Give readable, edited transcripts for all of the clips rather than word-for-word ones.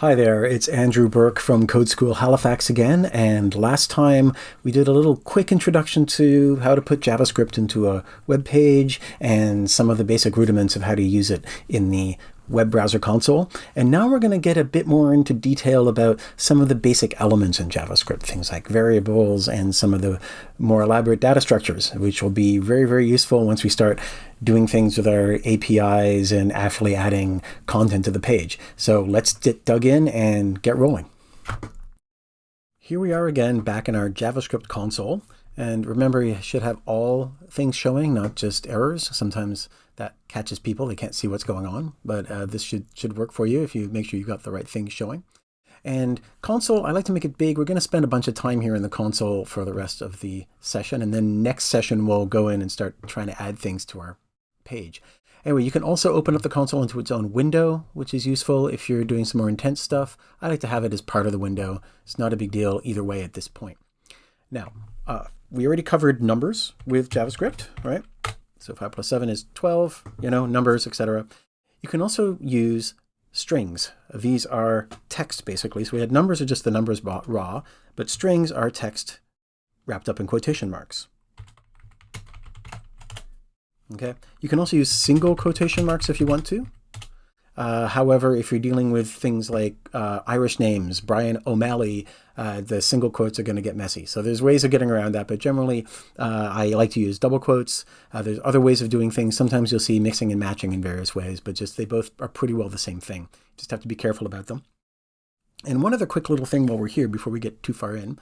Hi there, it's Andrew Burke from Code School Halifax again, and last time we did a little quick introduction to how to put JavaScript into a web page and some of the basic rudiments of how to use it in the web browser console. And now we're going to get a bit more into detail about some of the basic elements in JavaScript, things like variables and some of the more elaborate data structures, which will be very, very useful once we start doing things with our APIs and actually adding content to the page. So let's get dug in and get rolling. Here we are again back in our JavaScript console. And remember, you should have all things showing, not just errors. Sometimes that catches people. They can't see what's going on, but this should work for you if you make sure you've got the right things showing. And console, I like to make it big. We're going to spend a bunch of time here in the console for the rest of the session. And then next session, we'll go in and start trying to add things to our page. Anyway, you can also open up the console into its own window, which is useful if you're doing some more intense stuff. I like to have it as part of the window. It's not a big deal either way at this point. Now, we already covered numbers with JavaScript, right? So 5 plus 7 is 12, numbers, etc. You can also use strings. These are text, basically. So we had numbers are just the numbers raw, but strings are text wrapped up in quotation marks. Okay. You can also use single quotation marks if you want to. However, if you're dealing with things like Irish names, Brian O'Malley, the single quotes are going to get messy. So there's ways of getting around that, but generally I like to use double quotes. There's other ways of doing things. Sometimes you'll see mixing and matching in various ways, but just they both are pretty well the same thing. Just have to be careful about them. And one other quick little thing while we're here before we get too far in.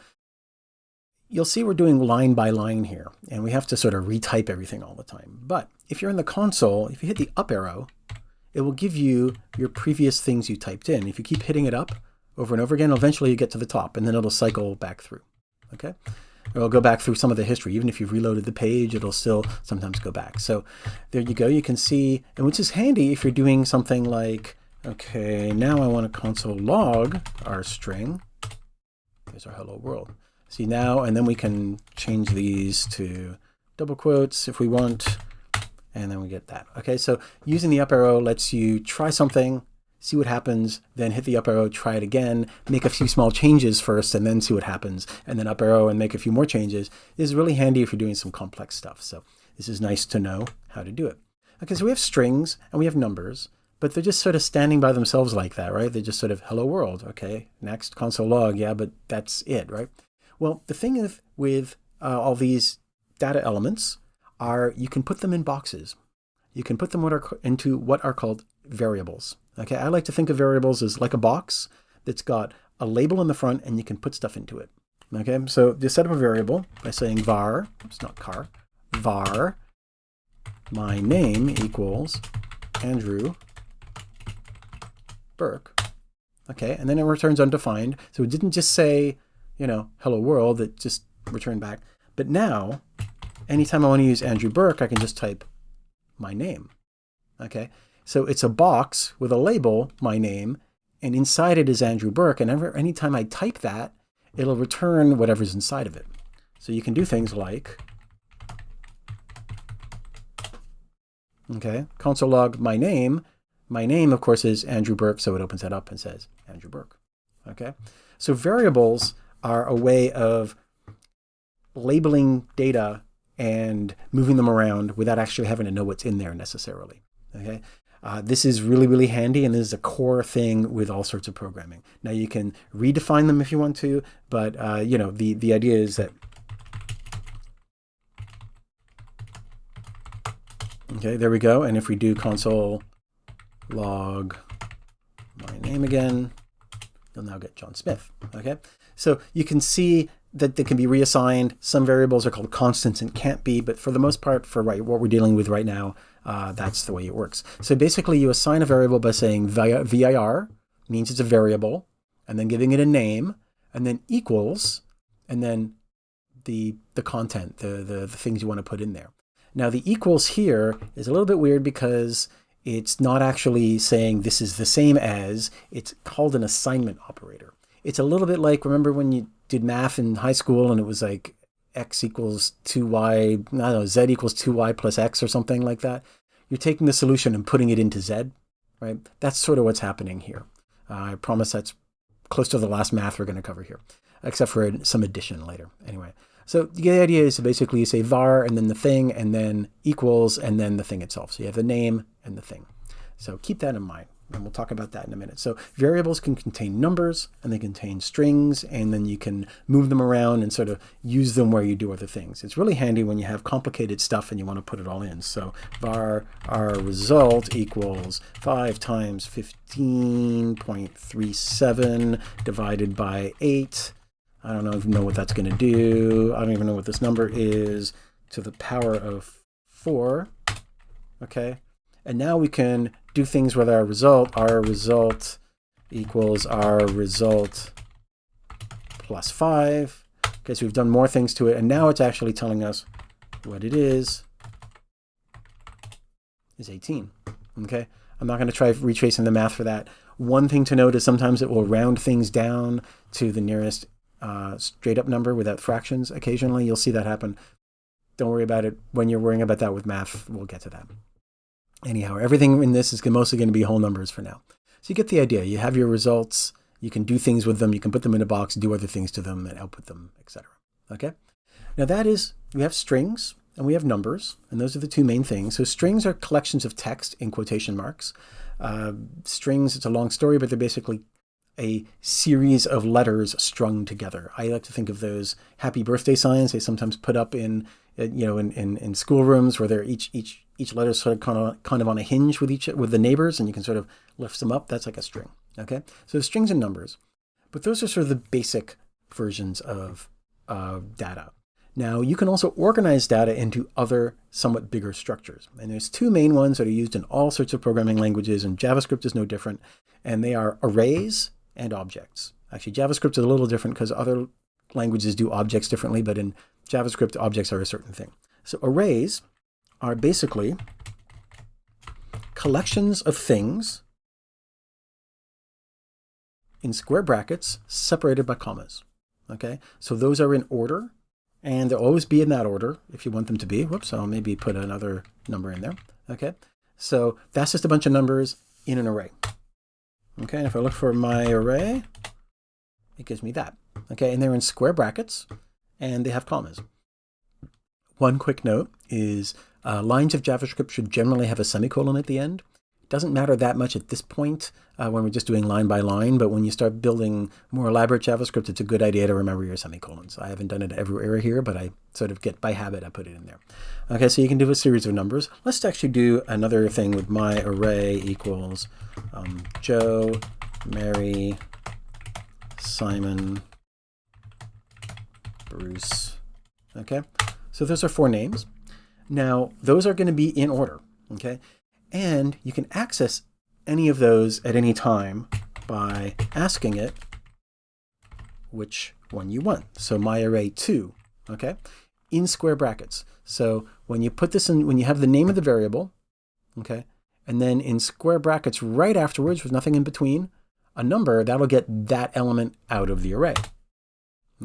You'll see we're doing line by line here, and we have to sort of retype everything all the time. But if you're in the console, if you hit the up arrow, it will give you your previous things you typed in. If you keep hitting it up over and over again, eventually you get to the top, and then it'll cycle back through, okay? It'll go back through some of the history. Even if you've reloaded the page, it'll still sometimes go back. So there you go. You can see, and which is handy if you're doing something like, okay, now I want to console log our string. There's our hello world. See now, and then we can change these to double quotes if we want. And then we get that. Okay, so using the up arrow lets you try something, see what happens, then hit the up arrow, try it again, make a few small changes first, and then see what happens, and then up arrow and make a few more changes. This is really handy if you're doing some complex stuff. So this is nice to know how to do it. Okay, so we have strings and we have numbers, but they're just sort of standing by themselves like that, right? They're just sort of hello world. Okay, next console log, yeah, but that's it, right? Well, the thing is with all these data elements are you can put them in boxes. You can put them into what are called variables. Okay, I like to think of variables as like a box that's got a label in the front and you can put stuff into it. Okay, so you set up a variable by saying var, it's not car, var, my name equals Andrew Burke. Okay, and then it returns undefined. So it didn't just say, hello world, it just returned back. But now, anytime I want to use Andrew Burke, I can just type my name. Okay, so it's a box with a label, my name, and inside it is Andrew Burke. And anytime I type that, it'll return whatever's inside of it. So you can do things like, okay, console log my name. My name, of course, is Andrew Burke, so it opens that up and says Andrew Burke. Okay, so variables are a way of labeling data and moving them around without actually having to know what's in there necessarily. Okay, this is really, really handy, and this is a core thing with all sorts of programming. Now you can redefine them if you want to, but the idea is that. Okay, there we go. And if we do console log my name again, you'll now get John Smith. Okay, so you can see that they can be reassigned. Some variables are called constants and can't be, but for the most part, for what we're dealing with right now, that's the way it works. So basically, you assign a variable by saying vir means it's a variable, and then giving it a name, and then equals, and then the content, the things you want to put in there. Now the equals here is a little bit weird because it's not actually saying this is the same as, it's called an assignment operator. It's a little bit like, remember when you did math in high school and it was like x equals 2y, I don't know, z equals 2y plus x or something like that? You're taking the solution and putting it into z, right? That's sort of what's happening here. I promise that's close to the last math we're going to cover here, except for some addition later. Anyway, so the idea is to basically say var and then the thing and then equals and then the thing itself. So you have the name and the thing. So keep that in mind, and we'll talk about that in a minute. So variables can contain numbers and they contain strings, and then you can move them around and sort of use them where you do other things. It's really handy when you have complicated stuff and you want to put it all in. So var our result equals 5 times 15.37 divided by 8. I don't even know what that's going to do. I don't even know what this number is, to the power of 4. Okay. And now we can do things with our result. Our result equals our result plus 5. Okay, so we've done more things to it, and now it's actually telling us what it is 18. Okay, I'm not going to try retracing the math for that. One thing to note is sometimes it will round things down to the nearest straight up number without fractions. Occasionally, you'll see that happen. Don't worry about it. When you're worrying about that with math, we'll get to that. Anyhow, everything in this is mostly going to be whole numbers for now. So you get the idea. You have your results. You can do things with them. You can put them in a box, do other things to them, and output them, etc. Okay? Now that is, we have strings and we have numbers, and those are the two main things. So strings are collections of text in quotation marks. Strings, it's a long story, but they're basically a series of letters strung together. I like to think of those happy birthday signs they sometimes put up in schoolrooms, where they're each letter is sort of kind of on a hinge with the neighbors, and you can sort of lift them up. That's like a string. Okay, so the strings and numbers, but those are sort of the basic versions of data. Now you can also organize data into other somewhat bigger structures, and there's two main ones that are used in all sorts of programming languages, and JavaScript is no different. And they are arrays and objects. Actually, JavaScript is a little different because other languages do objects differently, but in JavaScript, objects are a certain thing. So arrays are basically collections of things in square brackets separated by commas. Okay, so those are in order, and they'll always be in that order if you want them to be. Whoops, I'll maybe put another number in there. Okay, so that's just a bunch of numbers in an array. Okay, and if I look for my array, it gives me that. Okay, and they're in square brackets, and they have commas. One quick note is lines of JavaScript should generally have a semicolon at the end. It doesn't matter that much at this point when we're just doing line by line, but when you start building more elaborate JavaScript, it's a good idea to remember your semicolons. I haven't done it everywhere here, but I sort of get by habit, I put it in there. Okay, so you can do a series of numbers. Let's actually do another thing with my array equals Joe, Mary, Simon, Bruce. Okay, so those are 4 names. Now, those are going to be in order, okay? And you can access any of those at any time by asking it which one you want. So my array 2, okay, in square brackets. So when you put this in, when you have the name of the variable, okay, and then in square brackets right afterwards with nothing in between, a number, that'll get that element out of the array.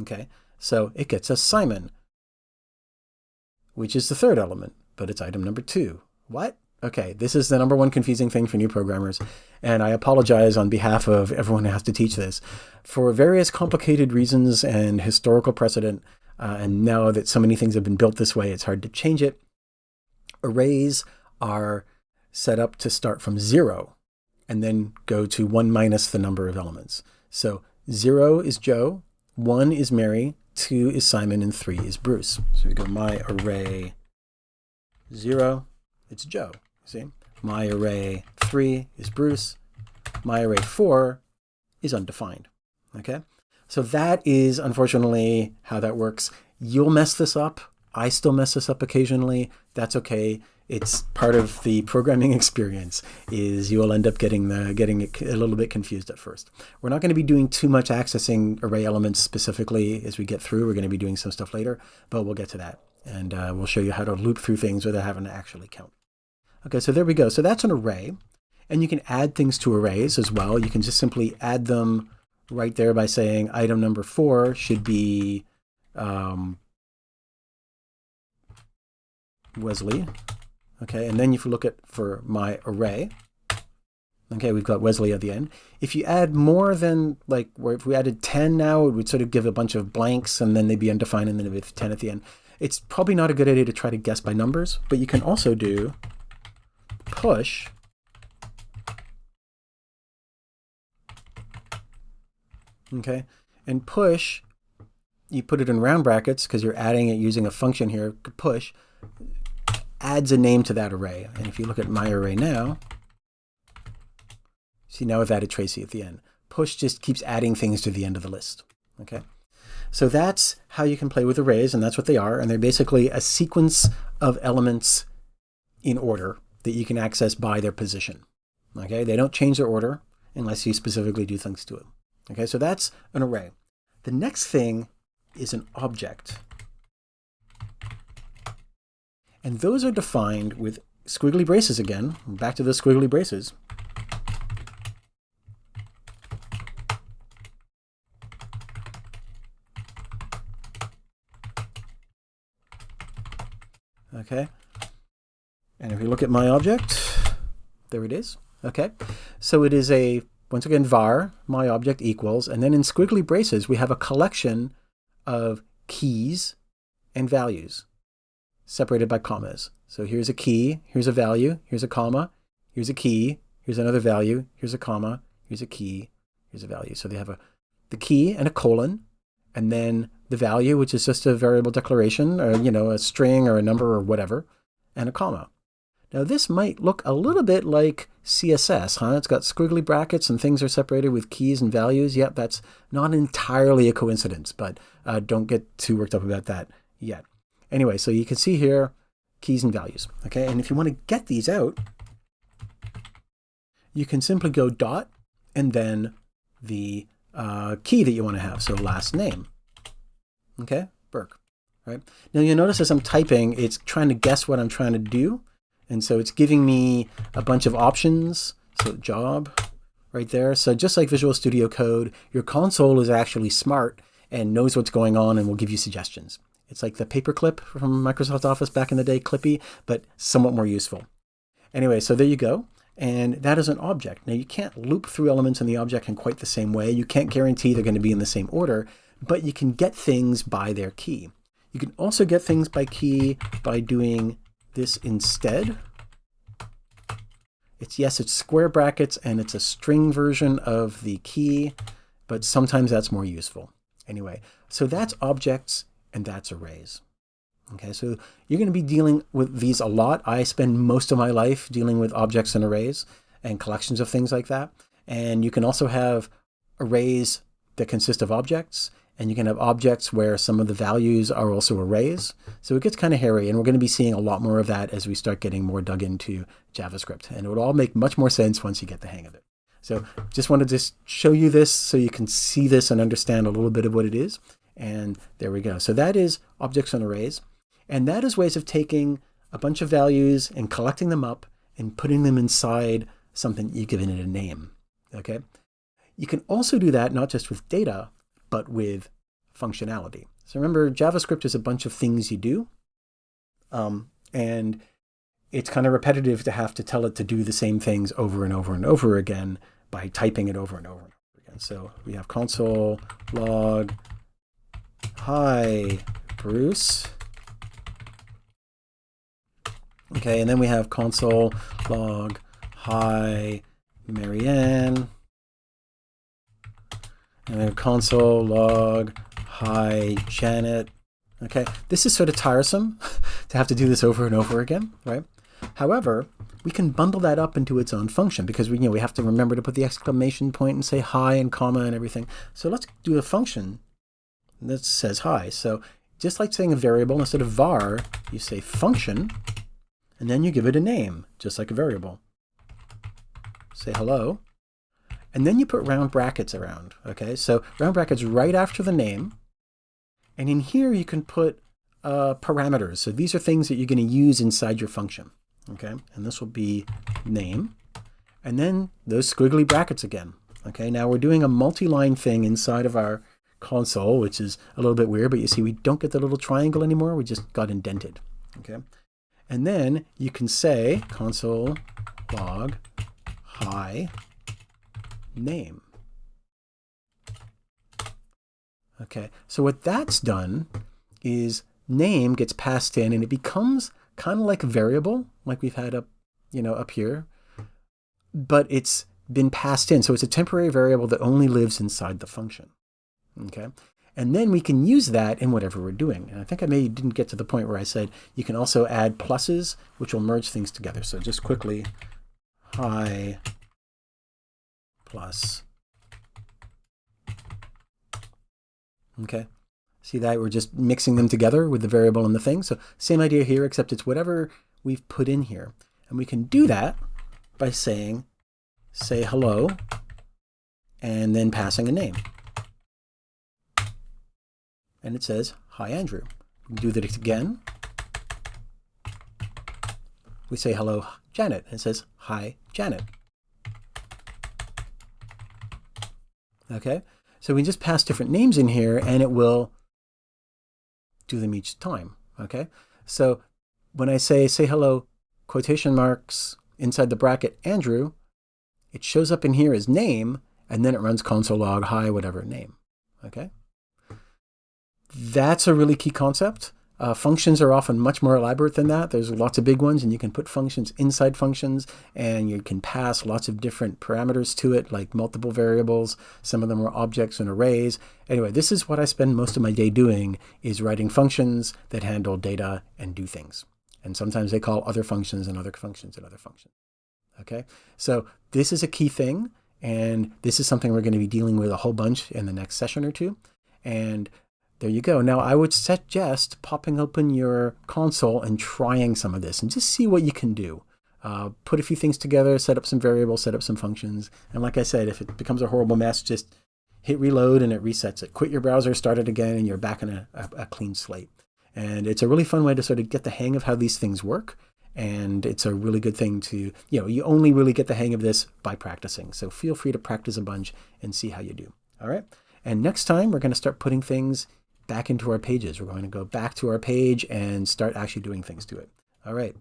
Okay, so it gets us Simon, which is the 3rd element, but it's item number 2. What? Okay, this is the number one confusing thing for new programmers, and I apologize on behalf of everyone who has to teach this. For various complicated reasons and historical precedent, and now that so many things have been built this way, it's hard to change it. Arrays are set up to start from 0 and then go to 1 minus the number of elements. So 0 is Joe, 1 is Mary, 2 is Simon, and 3 is Bruce. So we go my array 0, it's Joe. See? My array 3 is Bruce. My array 4 is undefined. Okay? So that is unfortunately how that works. You'll mess this up. I still mess this up occasionally. That's okay. It's part of the programming experience, is you will end up getting a little bit confused at first. We're not going to be doing too much accessing array elements specifically as we get through. We're going to be doing some stuff later, but we'll get to that. And we'll show you how to loop through things without having to actually count. Okay, so there we go. So that's an array. And you can add things to arrays as well. You can just simply add them right there by saying item number 4 should be Wesley. Okay, and then if you look at for my array, Okay, we've got Wesley at the end. If you add more than, like, if we added 10 now, it would sort of give a bunch of blanks and then they'd be undefined and then with 10 at the end. It's probably not a good idea to try to guess by numbers, but you can also do push okay, and push, you put it in round brackets because you're adding it using a function here, push, adds a name to that array. And if you look at my array now, see now I've added Tracy at the end. Push just keeps adding things to the end of the list. Okay, so that's how you can play with arrays, and that's what they are. And they're basically a sequence of elements in order that you can access by their position. Okay, they don't change their order unless you specifically do things to it. Okay, so that's an array. The next thing is an object. And those are defined with squiggly braces again. Back to the squiggly braces. Okay, and if you look at my object, there it is. Okay, so it is a, once again, var, my object equals, and then in squiggly braces, we have a collection of keys and values separated by commas. So here's a key, here's a value, here's a comma, here's a key, here's another value, here's a comma, here's a key, here's a value. So they have the key and a colon, and then the value, which is just a variable declaration, or, you know, a string or a number or whatever, and a comma. Now this might look a little bit like CSS, huh? It's got squiggly brackets and things are separated with keys and values. Yep, that's not entirely a coincidence, but don't get too worked up about that yet. Anyway, so you can see here keys and values. Okay, and if you want to get these out, you can simply go dot and then the key that you want to have. So last name. Okay, Burke. Right. Now you'll notice as I'm typing, it's trying to guess what I'm trying to do. And so it's giving me a bunch of options. So job right there. So just like Visual Studio Code, your console is actually smart and knows what's going on and will give you suggestions. It's like the paperclip from Microsoft Office back in the day, Clippy, but somewhat more useful. Anyway, so there you go. And that is an object. Now you can't loop through elements in the object in quite the same way. You can't guarantee they're going to be in the same order, but you can get things by their key. You can also get things by key by doing this instead. It's square brackets and it's a string version of the key, but sometimes that's more useful. Anyway, so that's objects and that's arrays. Okay, so you're going to be dealing with these a lot. I spend most of my life dealing with objects and arrays and collections of things like that. And you can also have arrays that consist of objects, and you can have objects where some of the values are also arrays. So it gets kind of hairy, and we're going to be seeing a lot more of that as we start getting more dug into JavaScript. And it would all make much more sense once you get the hang of it. So just wanted to show you this so you can see this and understand a little bit of what it is. And there we go. So that is objects and arrays. And that is ways of taking a bunch of values and collecting them up and putting them inside something you've given it a name. Okay. You can also do that not just with data, but with functionality. So remember, JavaScript is a bunch of things you do. And it's kind of repetitive to have to tell it to do the same things over and over and over again by typing it over and over and over again. So we have console log, hi, Bruce. Okay, and then we have console log, hi, Marianne. And we have console log, hi, Janet. Okay, this is sort of tiresome to have to do this over and over again, right? However, we can bundle that up into its own function because we have to remember to put the exclamation point and say hi and comma and everything. So let's do a function that says hi. So just like saying a variable, instead of var, you say function, and then you give it a name, just like a variable. Say hello. And then you put round brackets around, okay? So round brackets right after the name. And in here you can put parameters. So these are things that you're going to use inside your function, okay? And this will be name. And then those squiggly brackets again, okay? Now we're doing a multi-line thing inside of our console, which is a little bit weird, but you see we don't get the little triangle anymore. We just got indented, okay? And then you can say console log hi name. Okay, so what that's done is name gets passed in and it becomes kind of like a variable, like we've had up, up here, but it's been passed in. So it's a temporary variable that only lives inside the function. Okay, and then we can use that in whatever we're doing. And I think I maybe didn't get to the point where I said you can also add pluses, which will merge things together. So just quickly, hi plus. Okay, see that? We're just mixing them together with the variable and the thing. So same idea here, except it's whatever we've put in here. And we can do that by saying, say hello, and then passing a name. And it says, hi, Andrew. We can do that again. We say hello, Janet, and it says, hi, Janet. Okay, so we just pass different names in here and it will do them each time. Okay, so when I say hello, quotation marks, inside the bracket, Andrew, it shows up in here as name, and then it runs console log, hi, whatever name. Okay, that's a really key concept. Functions are often much more elaborate than that. There's lots of big ones, and you can put functions inside functions, and you can pass lots of different parameters to it, like multiple variables. Some of them are objects and arrays. Anyway, this is what I spend most of my day doing, is writing functions that handle data and do things. And sometimes they call other functions and other functions and other functions. Okay, so this is a key thing, and this is something we're going to be dealing with a whole bunch in the next session or two. And there you go. Now, I would suggest popping open your console and trying some of this and just see what you can do. Put a few things together, set up some variables, set up some functions. And like I said, if it becomes a horrible mess, just hit reload and it resets it. Quit your browser, start it again, and you're back in a clean slate. And it's a really fun way to sort of get the hang of how these things work. And it's a really good thing to, you only really get the hang of this by practicing. So feel free to practice a bunch and see how you do. All right. And next time, we're going to start putting things back into our pages. We're going to go back to our page and start actually doing things to it. All right.